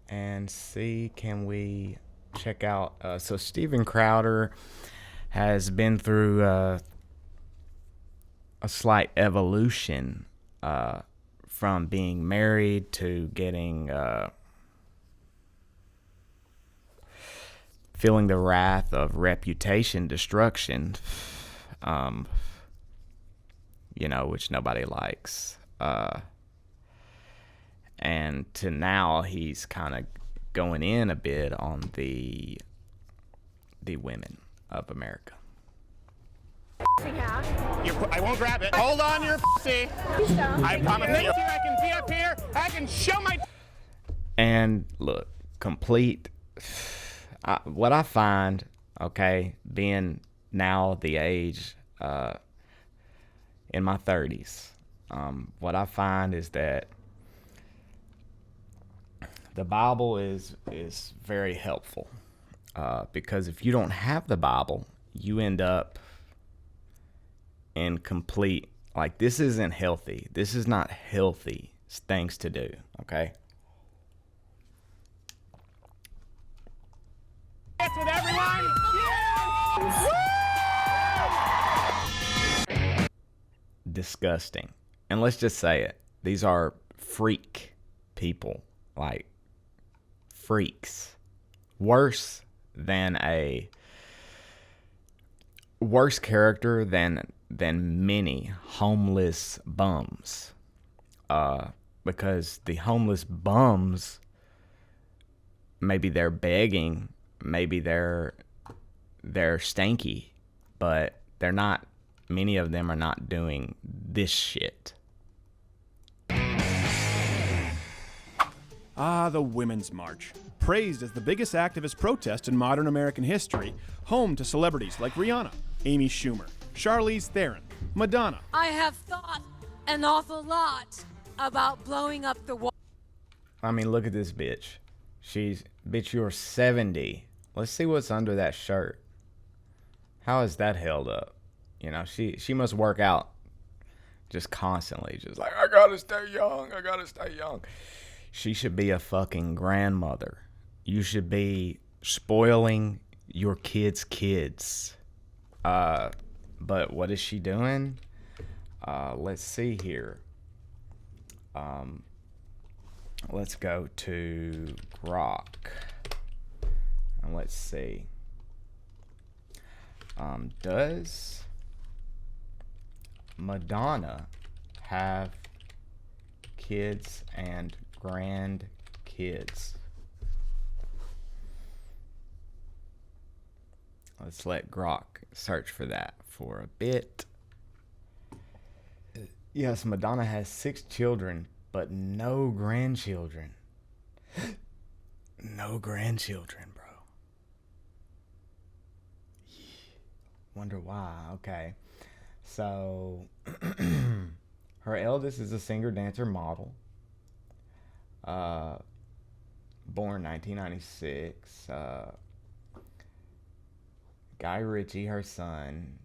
and see, can we check out. So Steven Crowder has been through a slight evolution from being married to getting feeling the wrath of reputation destruction, which nobody likes. And to now he's kind of going in a bit on the women of America. I won't grab it. Hold on to your pussy. I promise you. I can be up here. I can show my... And look, complete... what I find, being now the age in my 30s, what I find is that the Bible is very helpful, because if you don't have the Bible, you end up in complete, this isn't healthy. This is not healthy things to do, okay? With everyone. Yeah! Disgusting. And let's just say it. These are freak people. Freaks. Worse character than many homeless bums. Because the homeless bums, maybe they're begging, maybe they're stanky, but they're not, many of them are not doing this shit. The Women's March. Praised as the biggest activist protest in modern American history, home to celebrities like Rihanna, Amy Schumer, Charlize Theron, Madonna. I have thought an awful lot about blowing up the wall. I mean, look at this bitch. Bitch, you're 70. Let's see what's under that shirt. How is that held up? She must work out just constantly. Just I gotta stay young. She should be a fucking grandmother. You should be spoiling your kids' kids. But what is she doing? Let's see here. Let's go to Grok. And let's see. Does Madonna have kids and grandkids? Let's let Grok search for that for a bit. Yes, Madonna has 6 children, but no grandchildren. No grandchildren, bro. Wonder why. Okay. So, her eldest is a singer, dancer, model. Born 1996. Guy Ritchie, her son.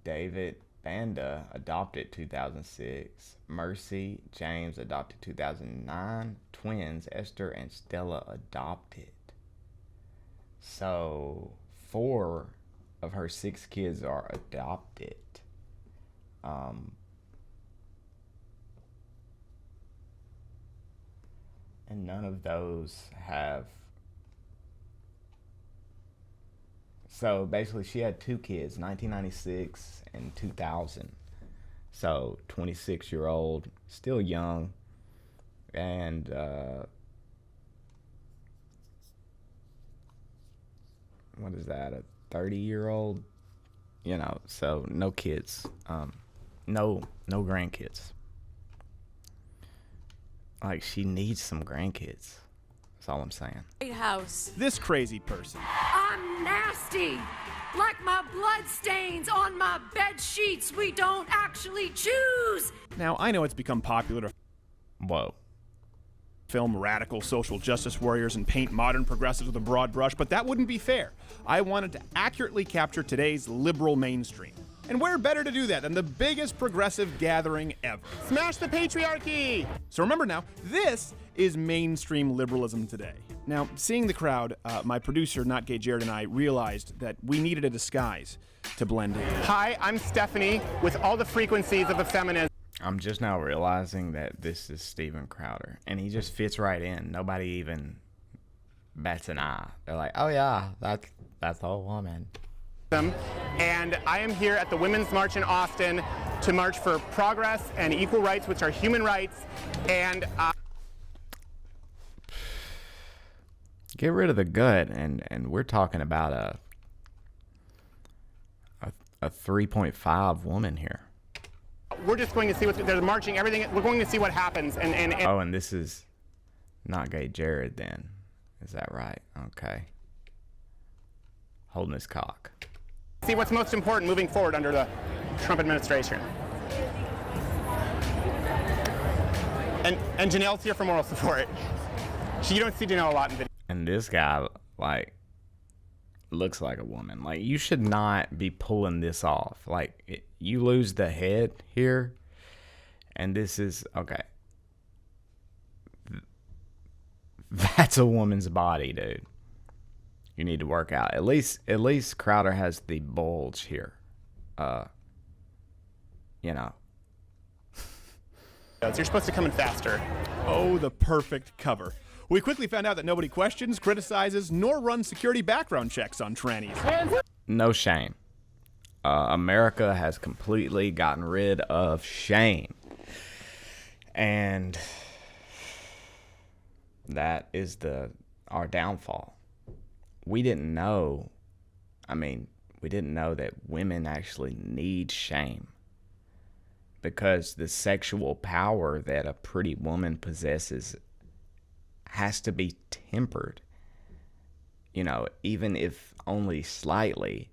David Banda, adopted 2006. Mercy James, adopted 2009. Twins, Esther and Stella, adopted. So, 4 of her 6 kids are adopted. And none of those have. So basically she had 2 kids, 1996 and 2000. So 26-year-old, still young. And what is that, a 30-year-old? So no kids. No grandkids. She needs some grandkids. That's all I'm saying. White House. This crazy person. I'm nasty. Like my blood stains on my bed sheets we don't actually choose. Now, I know it's become popular to Whoa. film radical social justice warriors and paint modern progressives with a broad brush, but that wouldn't be fair. I wanted to accurately capture today's liberal mainstream. And where better to do that than the biggest progressive gathering ever? Smash the patriarchy! So remember now, this is mainstream liberalism today? Now, seeing the crowd, my producer, Not Gay Jared, and I realized that we needed a disguise to blend in. Hi, I'm Stephanie with all the frequencies of the feminine. I'm just now realizing that this is Steven Crowder, and he just fits right in. Nobody even bats an eye. They're like, oh yeah, that's a woman. And I am here at the Women's March in Austin to march for progress and equal rights, which are human rights. And get rid of the gut, and we're talking about a 3.5 woman here. we're just going to see what they're marching. Everything. We're going to see what happens. And oh, and this is Not Gay Jared. Then is that right? Okay. Holding his cock. see what's most important moving forward under the Trump administration. And Janelle's here for moral support. You don't see Janelle a lot in video. And this guy, like, looks like a woman. Like, you should not be pulling this off. Like, you lose the head here, and this is, okay. That's a woman's body, dude. You need to work out. At least Crowder has the bulge here. You know. You're supposed to come in faster. Oh, the perfect cover. We quickly found out that nobody questions, criticizes, nor runs security background checks on trannies. No shame. America has completely gotten rid of shame. And that is our downfall. We didn't know that women actually need shame. Because the sexual power that a pretty woman possesses has to be tempered, you know, even if only slightly.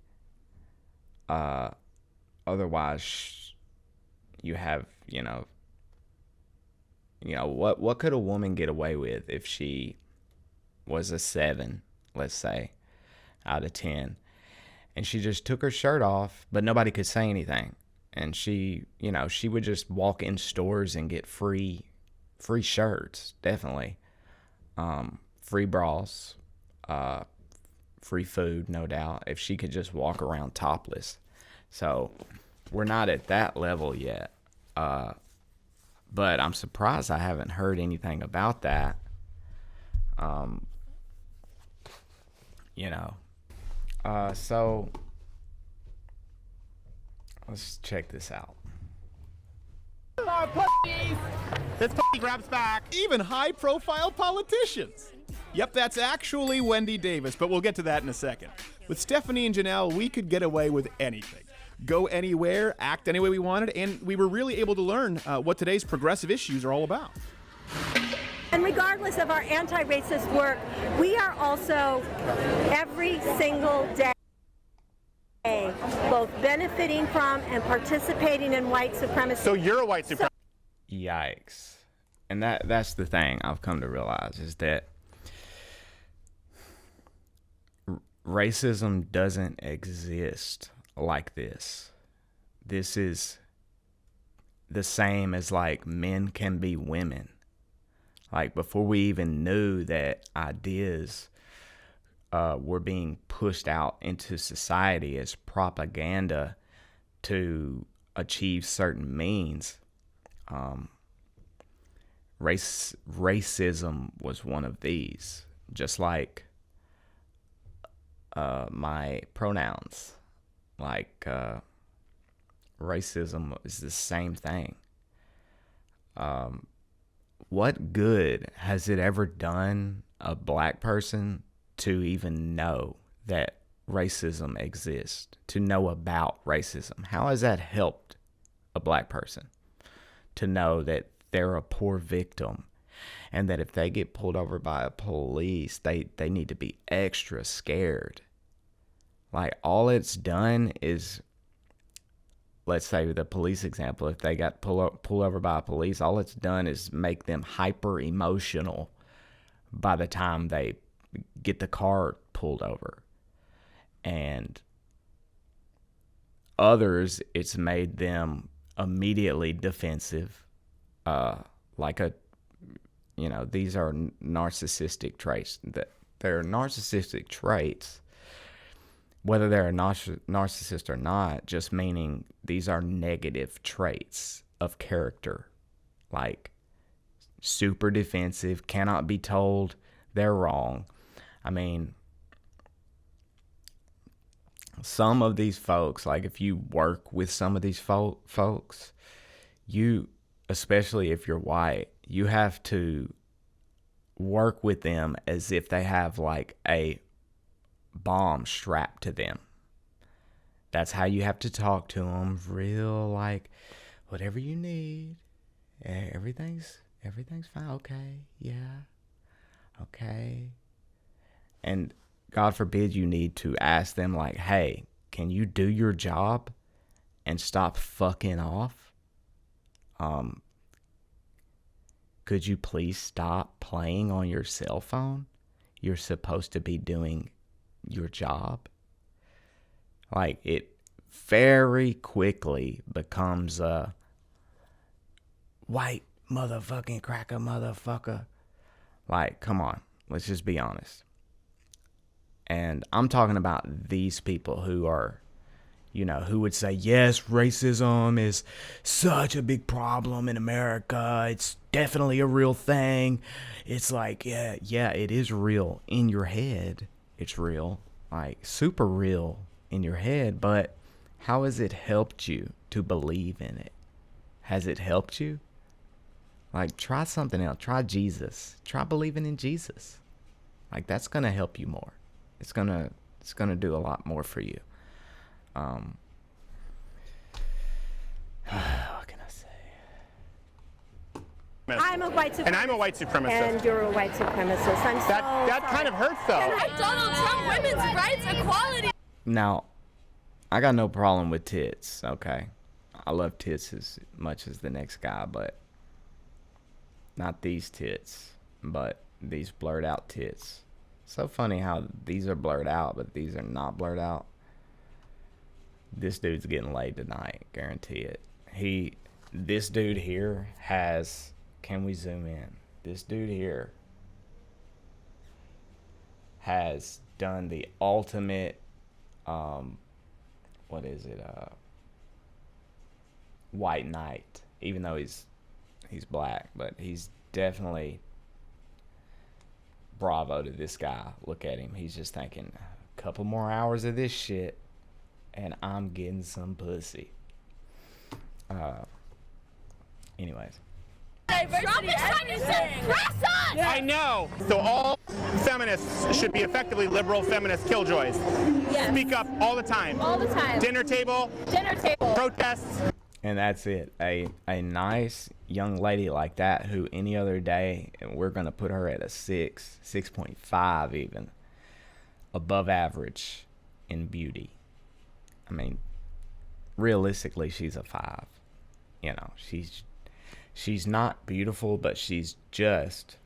Otherwise, you have, you know, what could a woman get away with if she was a 7, let's say, out of 10, and she just took her shirt off, but nobody could say anything, and she would just walk in stores and get free shirts, definitely. Free bras, free food, no doubt, if she could just walk around topless. So we're not at that level yet. But I'm surprised I haven't heard anything about that. So let's check this out. This pussy grabs back. Even high-profile politicians. Yep, that's actually Wendy Davis, but we'll get to that in a second. With Stephanie and Janelle, we could get away with anything. Go anywhere, act any way we wanted, and we were really able to learn what today's progressive issues are all about. And regardless of our anti-racist work, we are also every single day both benefiting from and participating in white supremacy. So you're a white supremacist. Yikes. And that's the thing I've come to realize is that racism doesn't exist like this. This is the same as, like, men can be women. Like, before we even knew that ideas were being pushed out into society as propaganda to achieve certain means, racism was one of these. Just like my pronouns, like racism is the same thing. What good has it ever done a black person to even know that racism exists, to know about racism? How has that helped a black person to know that they're a poor victim and that if they get pulled over by a police, they need to be extra scared? Like, all it's done is, let's say the police example, if they got pulled over by a police, all it's done is make them hyper emotional by the time they get the car pulled over. And others, it's made them immediately defensive, like a you know, these are narcissistic traits. That they're narcissistic traits, whether they're a narcissist or not, just meaning these are negative traits of character, like super defensive, cannot be told they're wrong. I mean, some of these folks, like if you work with some of these folks, you, especially if you're white, you have to work with them as if they have like a bomb strapped to them. That's how you have to talk to them, real like, whatever you need, everything's fine. Okay, yeah, okay. And God forbid you need to ask them like, hey, can you do your job and stop fucking off? Could you please stop playing on your cell phone? You're supposed to be doing your job. Like, it very quickly becomes a white motherfucking cracker motherfucker. Like, come on, let's just be honest. And I'm talking about these people who are, you know, who would say, yes, racism is such a big problem in America. It's definitely a real thing. It's like, yeah, it is real in your head. It's real, like super real in your head. But how has it helped you to believe in it? Has it helped you? Like, try something else. Try Jesus. Try believing in Jesus. Like, that's going to help you more. It's gonna do a lot more for you. What can I say? I'm a white supremacist. And I'm a white supremacist. And you're a white supremacist. I'm so That kind of hurts, though. Donald Trump, women's rights, equality. Now, I got no problem with tits, okay? I love tits as much as the next guy, but not these tits, but these blurred out tits. So funny how these are blurred out, but these are not blurred out. This dude's getting laid tonight, guarantee it. This dude here has, can we zoom in? This dude here has done the ultimate, white knight. Even though he's black, but he's definitely, bravo to this guy. Look at him. He's just thinking, a couple more hours of this shit and I'm getting some pussy. Anyways. Trump is trying to suppress us! I know. So all feminists should be effectively liberal feminist killjoys. Yes. Speak up all the time. All the time. Dinner table, protests. And that's it. A nice young lady like that who any other day, and we're going to put her at a 6.5 even, above average in beauty. I mean, realistically, she's a 5. You know, she's not beautiful, but she's just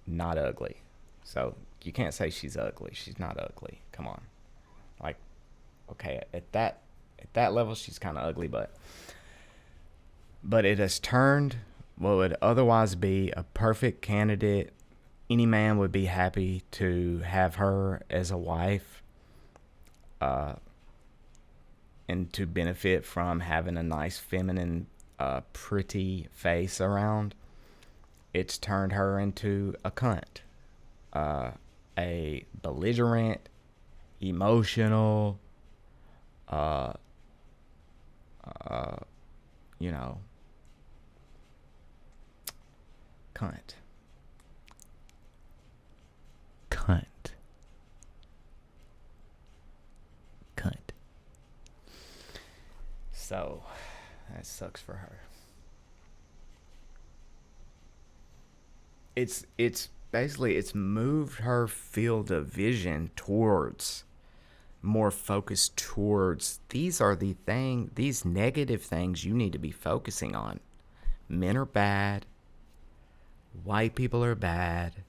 not ugly. So you can't say she's ugly. She's not ugly. Come on. Like, okay, at that level, she's kind of ugly, but it has turned what would otherwise be a perfect candidate. Any man would be happy to have her as a wife, and to benefit from having a nice, feminine, pretty face around. It's turned her into a cunt, a belligerent, emotional, you know, cunt. So, that sucks for her. It's basically, it's moved her field of vision towards, more focused towards, these negative things you need to be focusing on. Men are bad. White people are bad.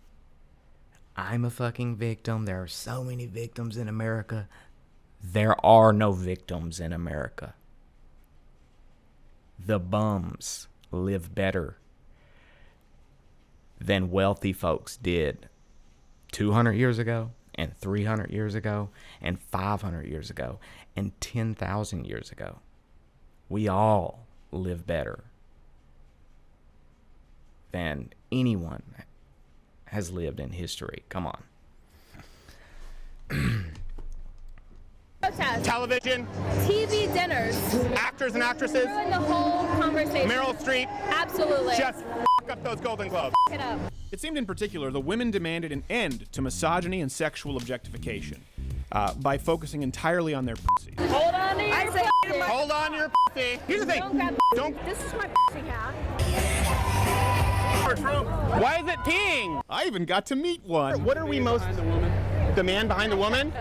I'm a fucking victim. There are so many victims in America. There are no victims in America. The bums live better. than wealthy folks did 200 years ago and 300 years ago and 500 years ago and 10,000 years ago. We all live better than anyone has lived in history. Come on. Television, TV dinners. actors and actresses, Ruin the whole conversation. Meryl Streep, Absolutely. just up those Golden Globes. it up. It seemed in particular the women demanded an end to misogyny and sexual objectification by focusing entirely on their pussies. Hold on to your pussy. Hold on to your pussy. Here's the thing. Don't grab Don't. This is my pussy hat. Why is it peeing? I even got to meet one. What are we most? The man behind the woman?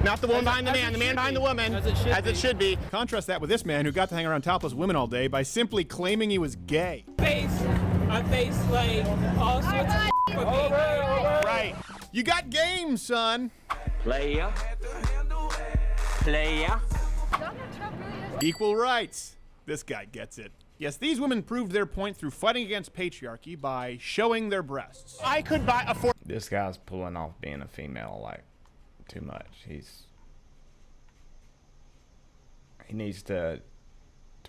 Not the woman behind the man. The man behind the woman. As it should be. Contrast that with this man who got to hang around topless women all day by simply claiming he was gay. I face like all sorts of for being gay. Right. You got game, son. Player. Equal rights. This guy gets it. Yes, these women proved their point through fighting against patriarchy by showing their breasts. I could buy a four. This guy's pulling off being a female like too much. He needs to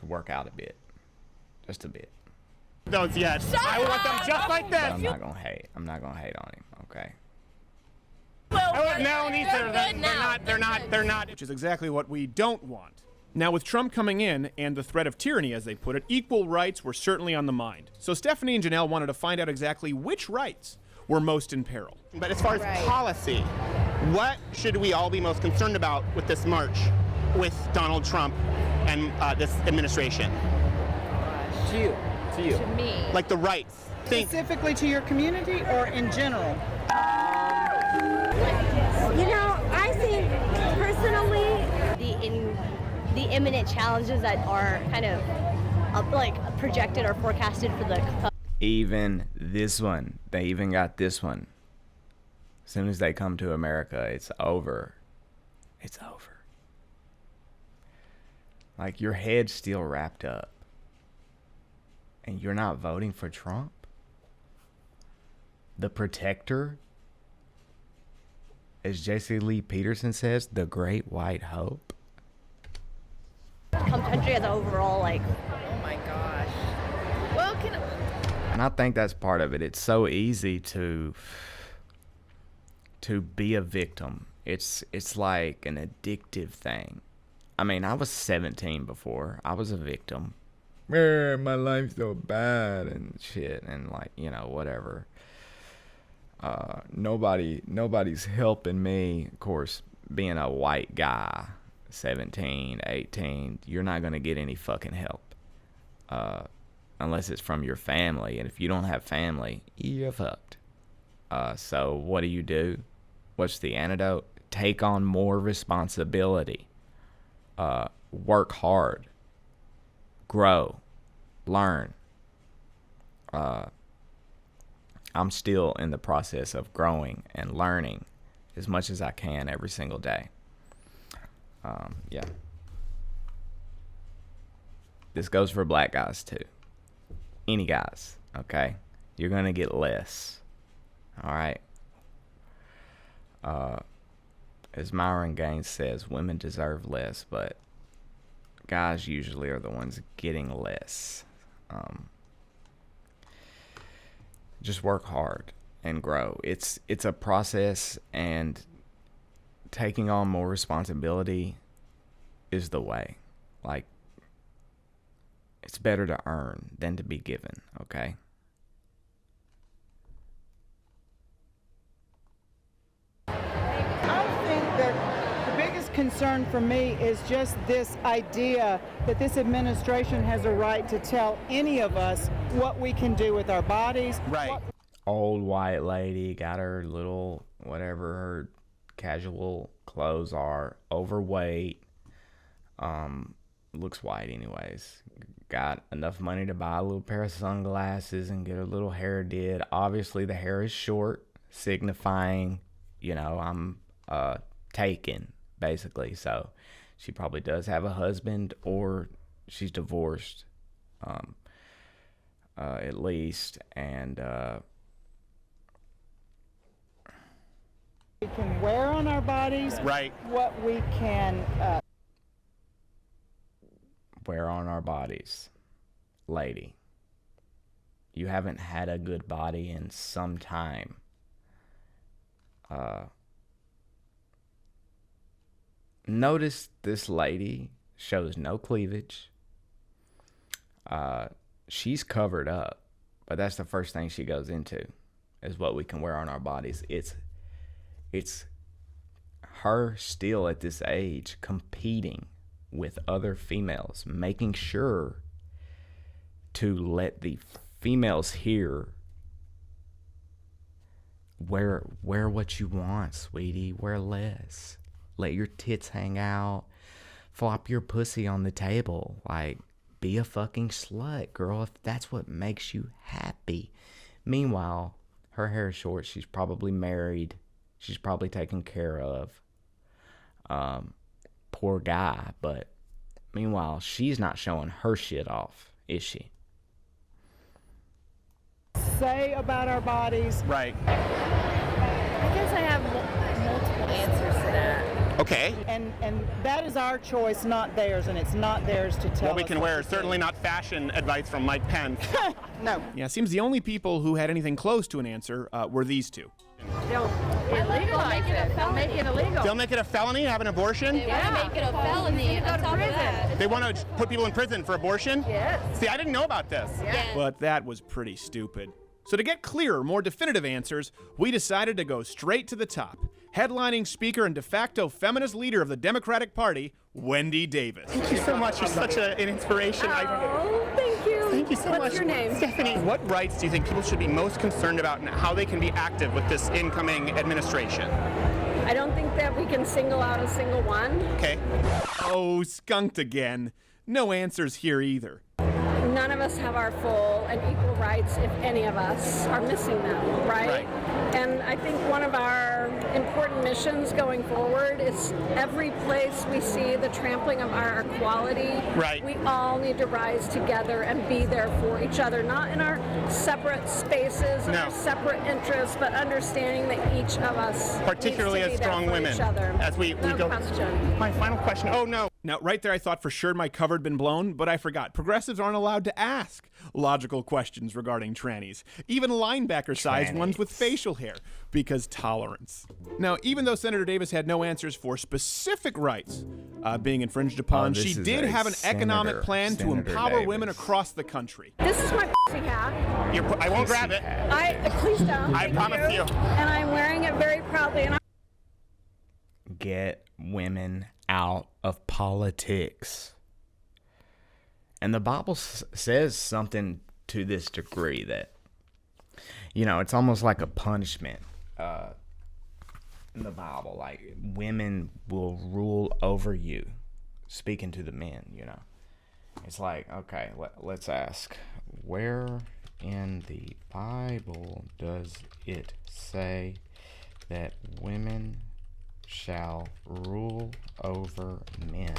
work out a bit. Just a bit. Those yet. I want them just like But this. I'm not gonna hate. I'm not gonna hate on him, okay? No, they're not. Which is exactly what we don't want. Now, with Trump coming in and the threat of tyranny, as they put it, equal rights were certainly on the mind. So Stephanie and Janelle wanted to find out exactly which rights were most in peril. But as far as policy, what should we all be most concerned about with this march with Donald Trump and this administration? To you. To me. Like the rights. Specifically to your community or in general? You know, I think personally, the imminent challenges that are kind of like projected or forecasted for the Even this one, they even got this one. As soon as they come to America, it's over. It's over. Like, your head's still wrapped up. And you're not voting for Trump? The protector? As J.C. Lee Peterson says, the great white hope? country as an overall, like. Oh my gosh. Well, And I think that's part of it. It's so easy to be a victim. It's like an addictive thing. I mean, I was 17 before. I was a victim. My life's so bad and shit and like, you know, whatever. Nobody's helping me. Of course, being a white guy, 17, 18, you're not going to get any fucking help. Unless it's from your family. And if you don't have family, you're fucked. So what do? What's the antidote? Take on more responsibility. Work hard. Grow. Learn. I'm still in the process of growing and learning as much as I can every single day. Yeah. This goes for black guys too. Any guys, okay? You're going to get less. All right? As Myron Gaines says, women deserve less, but guys usually are the ones getting less. Just work hard and grow. It's a process, and taking on more responsibility is the way. Like, it's better to earn than to be given, okay? I think that the biggest concern for me is just this idea that this administration has a right to tell any of us what we can do with our bodies. Right. Old white lady got her little, whatever her casual clothes are, overweight, looks white anyways, got enough money to buy a little pair of sunglasses and get her little hair did. Obviously the hair is short, signifying, you know, I'm taken, basically. So she probably does have a husband or she's divorced. at least, and We can wear on our bodies. Right. What we can wear on our bodies. Lady, you haven't had a good body in some time. Notice this lady shows no cleavage. She's covered up, but that's the first thing she goes into, is what we can wear on our bodies. It's her still at this age competing with other females, making sure to let the females hear, wear what you want, sweetie, wear less. Let your tits hang out. Flop your pussy on the table. Like, be a fucking slut, girl, if that's what makes you happy. Meanwhile, her hair is short. She's probably married. She's probably taken care of. Poor guy, but meanwhile, she's not showing her shit off, is she? say about our bodies. Right. I guess I have multiple answers to that. Okay. And that is our choice, not theirs, and it's not theirs to tell What we us can what wear to is do. certainly not fashion advice from Mike Pence. No. Yeah, it seems the only people who had anything close to an answer were these two. They'll legalize it. They'll make it illegal. They'll make it a felony to have an abortion? They want to make it a felony on top of that. They want to put people in prison for abortion? Yes. See, I didn't know about this. Yeah. But that was pretty stupid. So to get clearer, more definitive answers, we decided to go straight to the top. Headlining speaker and de facto feminist leader of the Democratic Party, Wendy Davis. Thank you so much. You're such an inspiration. Oh, thank you. Thank you so much. What's your name? Stephanie, what rights do you think people should be most concerned about and how they can be active with this incoming administration? I don't think that we can single out a single one. Okay. Oh, skunked again. No answers here either. None of us have our full and equal rights if any of us are missing them, right? And I think one of our important missions going forward is every place we see the trampling of our equality, Right. we all need to rise together and be there for each other, not in our separate spaces and No. our separate interests, but understanding that each of us Particularly needs to as be there strong for women. each other. As we No go. question. My final question. Oh, no. Now, right there, I thought for sure my cover had been blown, but I forgot. Progressives aren't allowed to ask logical questions regarding trannies, even linebacker-sized ones with facial hair, because tolerance. Now, even though Senator Davis had no answers for specific rights being infringed upon, this she is did a have an economic Senator- plan to Senator empower women Davis. across the country. This is my hat. I won't grab it. Please don't. I Thank promise you. And I'm wearing it very proudly. And Get women out of politics. And the Bible says something to this degree that, you know, it's almost like a punishment in the Bible. Like, women will rule over you, speaking to the men, you know. It's like, okay, let's ask, where in the Bible does it say that women shall rule over men?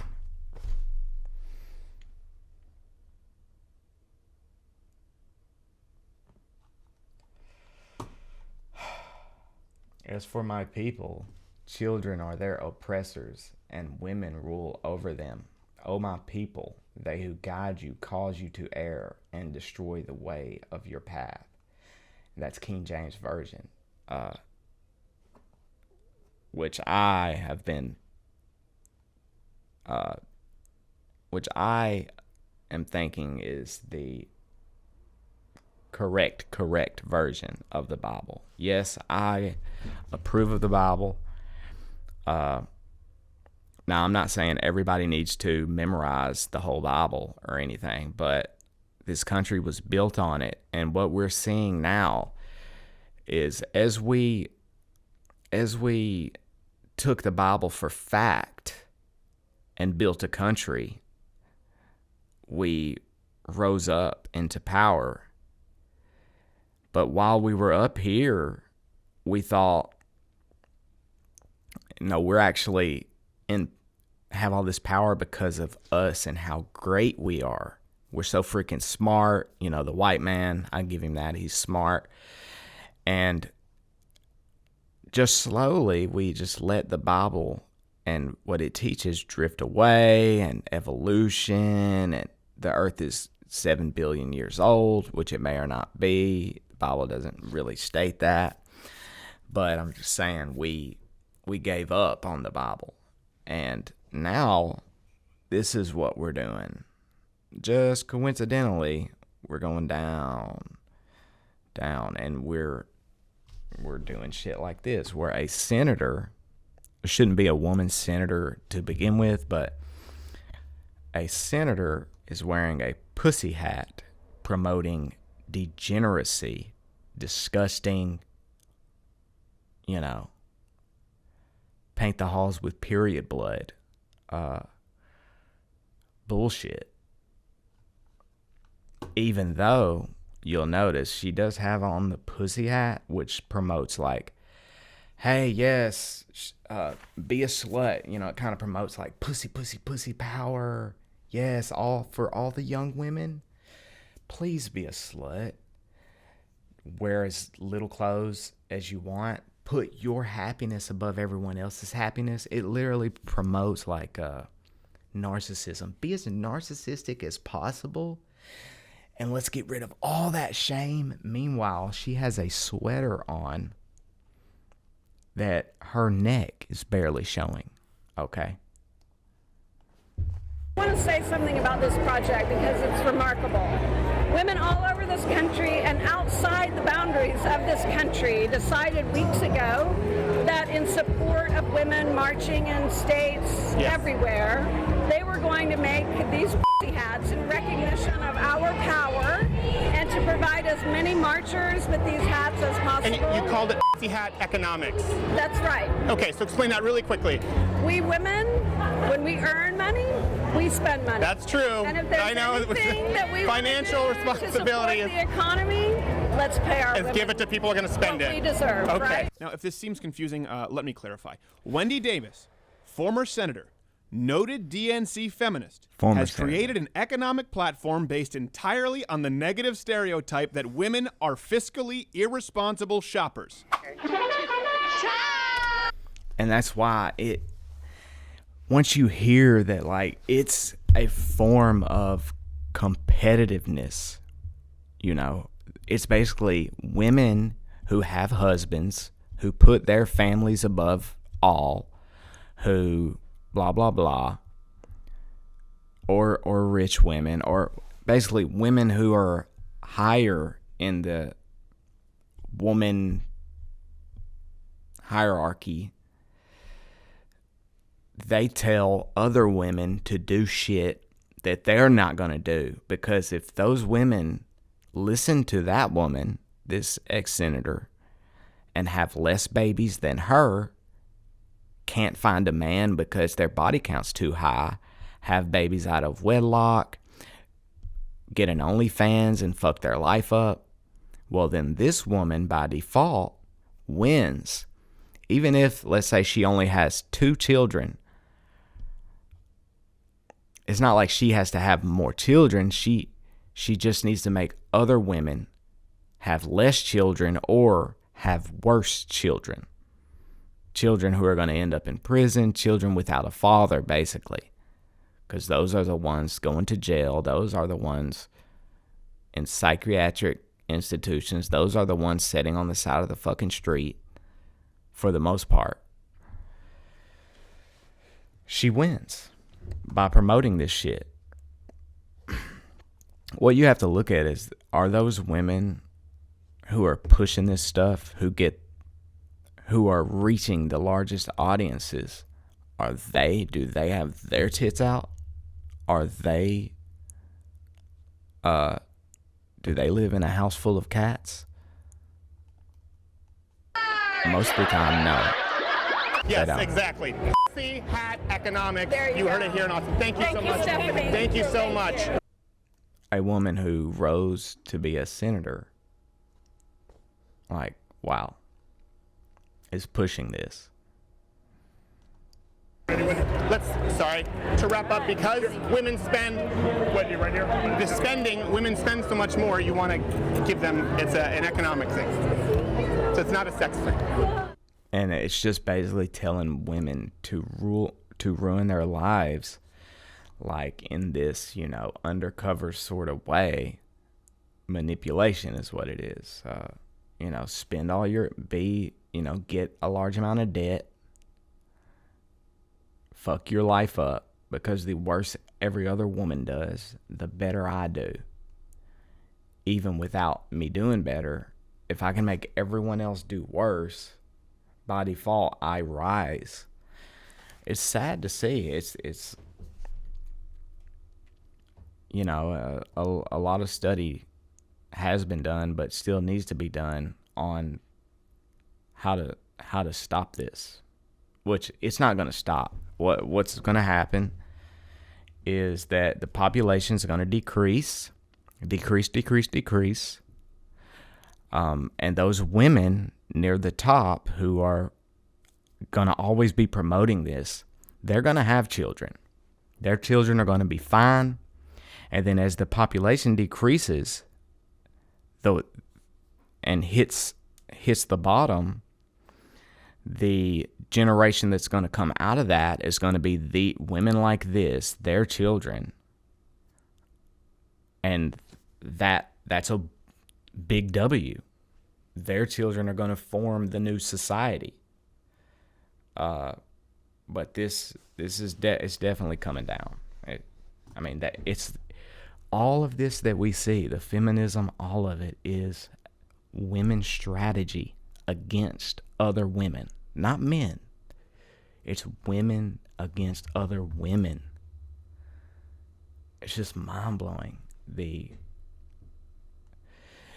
As for my people, children are their oppressors, and women rule over them. O my people, they who guide you cause you to err and destroy the way of your path. That's King James Version, which I have been, which I am thinking is the correct version of the Bible. Yes, I approve of the Bible. Now, I'm not saying everybody needs to memorize the whole Bible or anything, but this country was built on it. And what we're seeing now is as we took the Bible for fact and built a country, we rose up into power. But while we were up here, we thought, no, we're actually have all this power because of us and how great we are. we're so freaking smart. You know, the white man, I give him that. He's smart. And just slowly, we just let the Bible and what it teaches drift away, and evolution, and the earth is 7 billion years old, which it may or not be. The Bible doesn't really state that. But I'm just saying we gave up on the Bible. And now this is what we're doing. Just coincidentally, we're going down, and we're doing shit like this, where a senator, there shouldn't be a woman senator to begin with, but a senator is wearing a pussy hat promoting degeneracy, disgusting, you know, paint the halls with period blood, bullshit. Even though you'll notice she does have on the pussy hat, which promotes like, hey, yes, be a slut. You know, it kind of promotes like pussy power. Yes, for all the young women, please be a slut. Wear as little clothes as you want. Put your happiness above everyone else's happiness. It literally promotes like narcissism. Be as narcissistic as possible, and let's get rid of all that shame. Meanwhile, she has a sweater on that her neck is barely showing. Okay? I want to say something about this project because it's remarkable. Women all over this country and outside the boundaries of this country decided weeks ago that in support of women marching in states everywhere, they were going to make these hats in recognition of our power and to provide as many marchers with these hats as possible. And you called it hat economics. That's right. Okay, so explain that really quickly. We women, when we earn money, we spend money. That's true. And if there's anything that we financial responsibility to support the economy, let's pay our women give it to people who are going to spend what it. we deserve. Okay. Right? Now, if this seems confusing, let me clarify. Wendy Davis, former senator, noted DNC feminist, has created an economic platform based entirely on the negative stereotype that women are fiscally irresponsible shoppers. And that's why once you hear that, like, it's a form of competitiveness, you know, it's basically women who have husbands, who put their families above all, who blah, blah, blah, or rich women, or basically women who are higher in the woman hierarchy. They tell other women to do shit that they're not going to do, because if those women listen to that woman, this ex-senator, and have less babies than her, can't find a man because their body count's too high, have babies out of wedlock, get an OnlyFans and fuck their life up, well, then this woman by default wins. Even if, let's say, she only has 2 children, it's not like she has to have more children. She just needs to make other women have less children or have worse children. Children who are going to end up in prison, children without a father, basically. Because those are the ones going to jail. Those are the ones in psychiatric institutions. Those are the ones sitting on the side of the fucking street, for the most part. She wins by promoting this shit. What you have to look at is, are those women who are pushing this stuff, who are reaching the largest audiences, do they have their tits out? Do they live in a house full of cats? Most of the time, no. Yes, exactly. Hat economics. You heard it here in Austin. Thank you so much. Stephanie. Thank you so much. A woman who rose to be a senator, like, wow, is pushing this. to wrap up, because women spend, the spending, women spend so much more, you want to give them, it's an economic thing. So it's not a sex thing. And it's just basically telling women to ruin their lives, like in this, undercover sort of way. Manipulation is what it is. Spend all get a large amount of debt, fuck your life up, because the worse every other woman does, the better I do. Even without me doing better, if I can make everyone else do worse, by default, I rise. It's sad to see. It's a lot of study has been done, but still needs to be done on how to stop this, which it's not going to stop. What's going to happen is that the population is going to decrease, and those women near the top who are going to always be promoting this, they're going to have children. Their children are going to be fine, and then as the population decreases, and hits the bottom, the generation that's going to come out of that is going to be the women like this, their children. And that's a big W. Their children are going to form the new society. But this is it's definitely coming down. It's all of this that we see, the feminism, all of it is women's strategy against other women, not men. It's women against other women. It's just mind-blowing.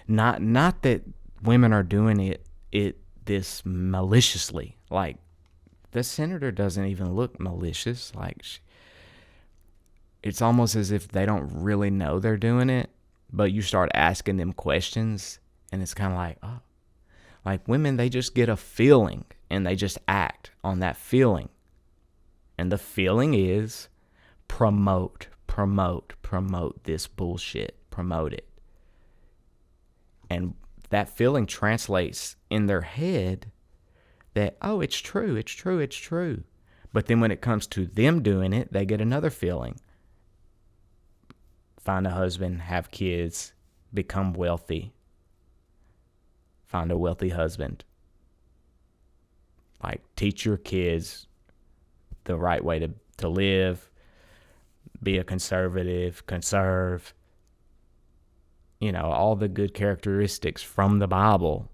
Not that women are doing it this maliciously. Like, the senator doesn't even look malicious. Like, it's almost as if they don't really know they're doing it, but you start asking them questions, and it's kind of like, oh. Like, women, they just get a feeling, and they just act on that feeling. And the feeling is promote this bullshit. Promote it. And that feeling translates in their head that, oh, it's true. But then when it comes to them doing it, they get another feeling. Find a husband, have kids, become wealthy. Find a wealthy husband. Like, teach your kids the right way to live. Be a conservative, conserve. All the good characteristics from the Bible.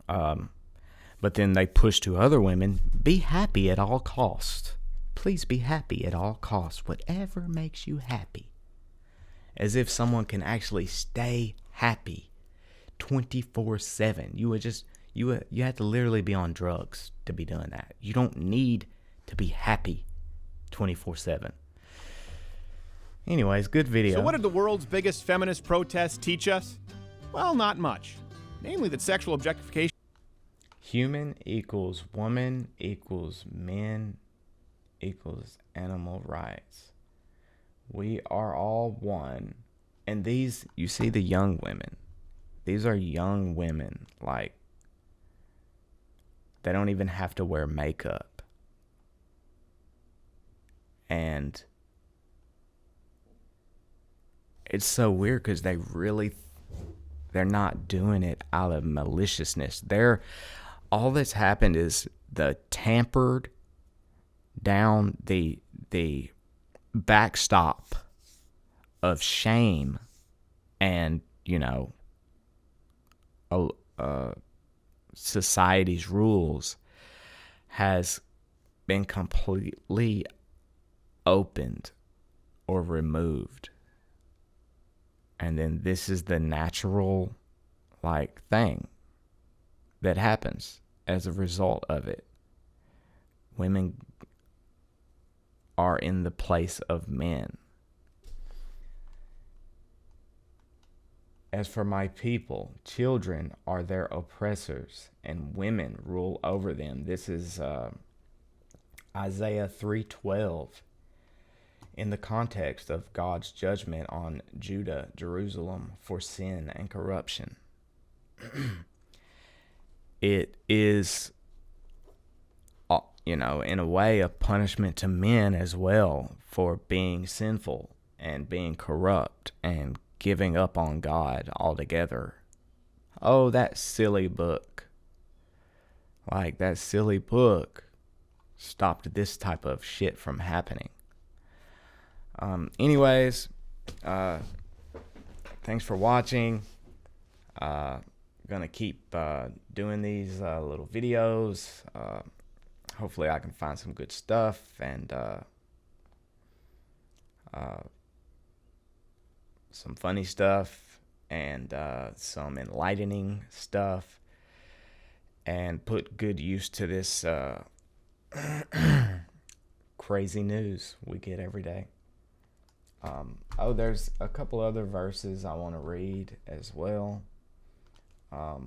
But then they push to other women, be happy at all costs. Please be happy at all costs. Whatever makes you happy. As if someone can actually stay happy 24/7. You have to literally be on drugs to be doing that. You don't need to be happy 24/7. Anyways, good video. So what did the world's biggest feminist protests teach us? Well, not much. Namely that sexual objectification... Human equals woman equals men equals animal rights. We are all one. And these, you see the young women. These are young women. Like, they don't even have to wear makeup. And it's so weird because they're not doing it out of maliciousness. All that's happened is the tampered down the backstop of shame and, society's rules has been completely opened or removed. And then this is the natural, thing that happens as a result of it. Women are in the place of men. As for my people, children are their oppressors, and women rule over them. This is Isaiah 3:12 in the context of God's judgment on Judah, Jerusalem for sin and corruption. It is, in a way, a punishment to men as well for being sinful and being corrupt and giving up on God altogether. Oh, that silly book. Like, that silly book stopped this type of shit from happening. Anyways, thanks for watching. Gonna keep doing these little videos. Hopefully I can find some good stuff and some funny stuff and some enlightening stuff, and put good use to this crazy news we get every day. There's a couple other verses I want to read as well. Let's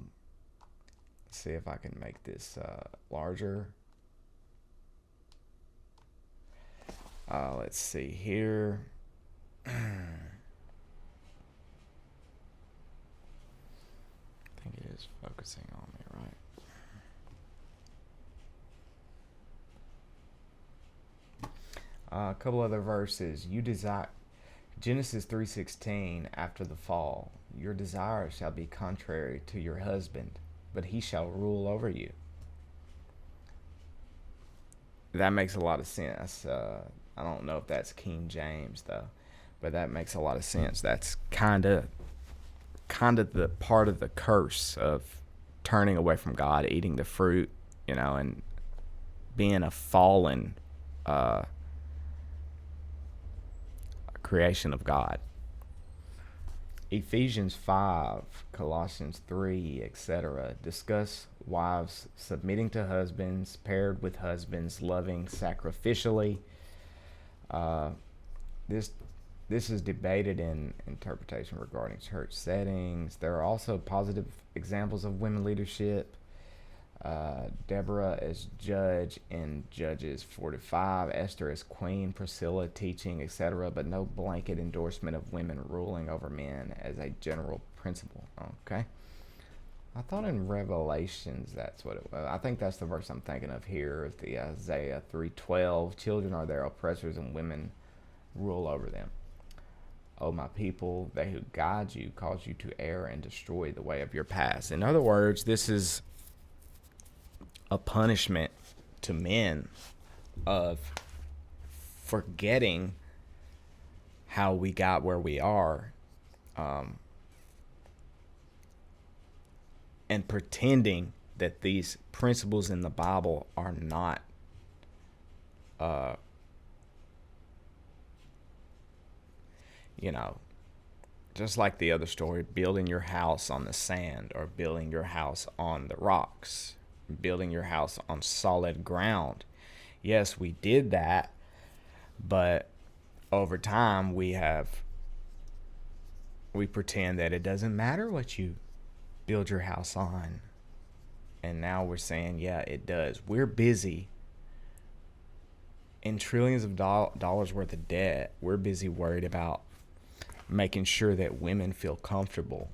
see if I can make this larger. Let's see here. I think it is focusing on me, right? A couple other verses. Genesis 3:16, after the fall, your desire shall be contrary to your husband, but he shall rule over you. That makes a lot of sense. I don't know if that's King James though, but that makes a lot of sense. That's kind of the part of the curse of turning away from God, eating the fruit, and being a fallen creation of God. Ephesians 5, Colossians 3, etc. discuss wives submitting to husbands, paired with husbands loving sacrificially. This is debated in interpretation regarding church settings. There are also positive examples of women leadership. Deborah as judge in Judges 4-5, Esther as queen, Priscilla teaching, etc., but no blanket endorsement of women ruling over men as a general principle. Okay. I thought in Revelations that's what it was. I think that's the verse I'm thinking of here, is the Isaiah 3:12. Children are their oppressors and women rule over them. O my people, they who guide you cause you to err and destroy the way of your past. In other words, this is a punishment to men of forgetting how we got where we are, and pretending that these principles in the Bible are not just like the other story, building your house on the sand or building your house on the rocks, building your house on solid ground. Yes, we did that, but over time we pretend that it doesn't matter what you build your house on. And now we're saying, yeah, it does. We're busy in trillions of dollars worth of debt. We're busy worried about making sure that women feel comfortable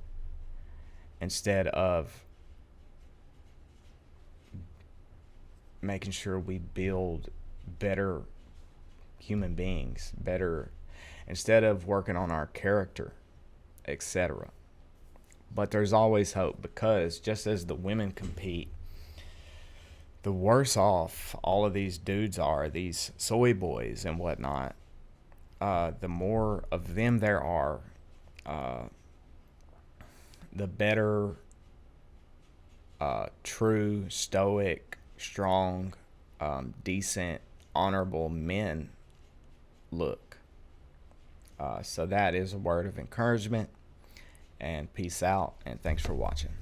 instead of making sure we build better human beings, instead of working on our character, etc. But there's always hope, because just as the women compete, the worse off all of these dudes are, these soy boys and whatnot. The more of them there are, the better true, stoic, strong, decent, honorable men look. So that is a word of encouragement, and peace out, and thanks for watching.